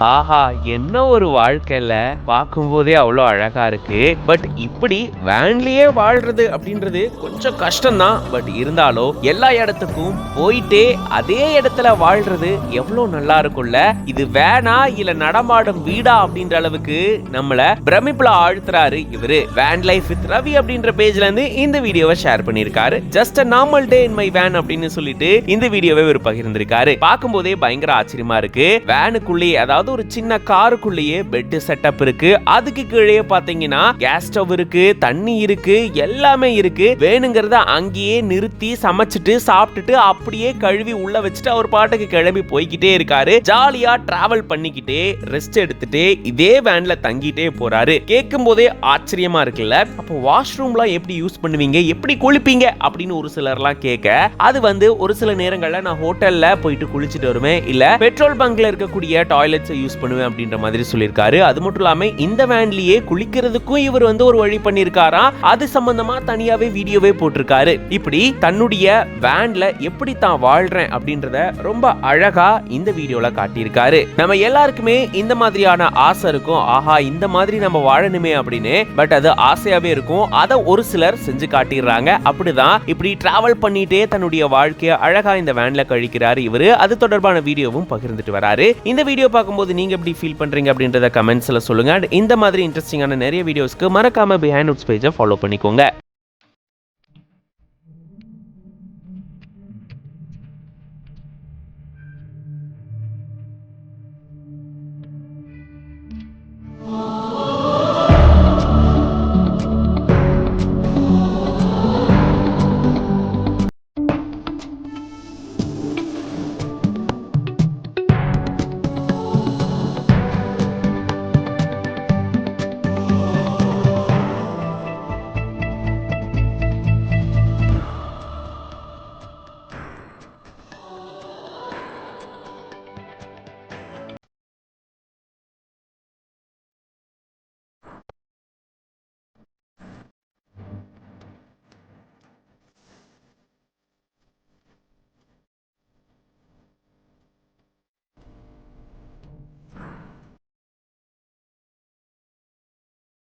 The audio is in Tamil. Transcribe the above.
ஆஹா, என்ன ஒரு வாழ்க்கைல பார்க்கும்போதே அவ்வளோ அழகா இருக்கு. பட் இப்படி வேன்லயே வாழ்றது அப்படின்றது கொஞ்சம் கஷ்டம்தான். பட் இருந்தாலும் எல்லா இடத்துக்கும் போயிட்டே அதே இடத்துல வாழ்றது எவ்வளோ நல்லா இருக்கும்ல. இது வேனா இல்ல நடமாடும் வீடா அப்படின்ற அளவுக்கு நம்மள பிரமிப்புல ஆழ்த்துறாரு இவரு. வேன் லைஃப் வித் ரவி அப்படின்ற பேஜ்ல இருந்து இந்த வீடியோவை ஷேர் பண்ணிருக்காரு. Just a normal day in my van அப்படின்னு சொல்லிட்டு இந்த வீடியோவை இவர் பகிர்ந்திருக்காரு. பார்க்கும்போதே பயங்கர ஆச்சரியமா இருக்கு. வேனுக்குள்ளேயே, அதாவது ஒரு சின்ன காருக்குள்ளேயே பெட் செட்டப் இருக்கு. அதுக்கு கீழே பாத்தீங்கன்னா கேஸ் ஸ்டவ் இருக்கு, தண்ணி இருக்கு, எல்லாமே இருக்கு. வேணுங்கிறத அங்கேயே நிறுத்தி சமைச்சிட்டு சாப்பிட்டுட்டு அப்படியே கழுவி உள்ள வச்சுட்டு அவர் பாட்டுக்கு கிளம்பி போய்கிட்டே இருக்காரு. ஜாலியா டிராவல் பண்ணிக்கிட்டே ரெஸ்ட் எடுத்துட்டு இதே வேன்ல தங்கிட்டே போறாரு. கேட்கும் போதே ஆச்சரியமா இருக்குல்ல. அப்போ வாஷ்ரூம்லாம் எப்படி யூஸ் பண்ணுவீங்க, எப்படி குளிப்பீங்க அப்படின்னு ஒரு சிலர்லாம் கேட்க, அது ஒரு சில நேரங்கள்ல நான் ஹோட்டல்ல போயிட்டு குளிச்சுட்டு வருவேன், இல்ல பெட்ரோல் பங்க்ல இருக்கக்கூடிய டாய்லெட்ஸ் யூஸ் பண்ணுவேன் அப்படின்ற மாதிரி சொல்லியிருக்காரு. அது மட்டும் இல்லாம இந்த வேன்லயே குளிக்கிறதுக்கும் இவர் ஒரு வழி பண்ணிருக்காரா. அது சம்பந்தமா தனியாவே வீடியோவே போட்டிருக்காரு. இப்படி தன்னுடைய வேன்ல எப்படி தான் வாழ்றேன் அப்படின்றத ரொம்ப அழகா இந்த வீடியோல காட்டியிருக்காரு. நம்ம எல்லாருக்குமே இந்த மாதிரியான ஆசை இருக்கும், ஆஹா இந்த மாதிரி நம்ம வாழணுமே அப்படின்னு. பட் அது ஆசையாவே இருக்கும், அதை ஒரு சிலர் செஞ்சு காட்டிடுறாங்க. அப்படிதான் இப்படி டிராவல் பண்ணிட்டே தன்னுடைய வாழ்க்கையை அழகா இந்த வேன்ல கழிக்கிறாரு இவரு. அது தொடர்பான வீடியோவும் பகிர்ந்துட்டு வராரு. இந்த வீடியோ பார்க்கும்போது நீங்க எப்படி ஃபீல் பண்றீங்க அப்படின்றத கமெண்ட்ஸ்ல சொல்லுங்க. இந்த மாதிரி இன்ட்ரெஸ்டிங்கான நிறைய வீடியோஸ்க்கு மறக்காம பிஹைண்ட் நோட்ஸ் பேஜை ஃபாலோ பண்ணிக்கோங்க.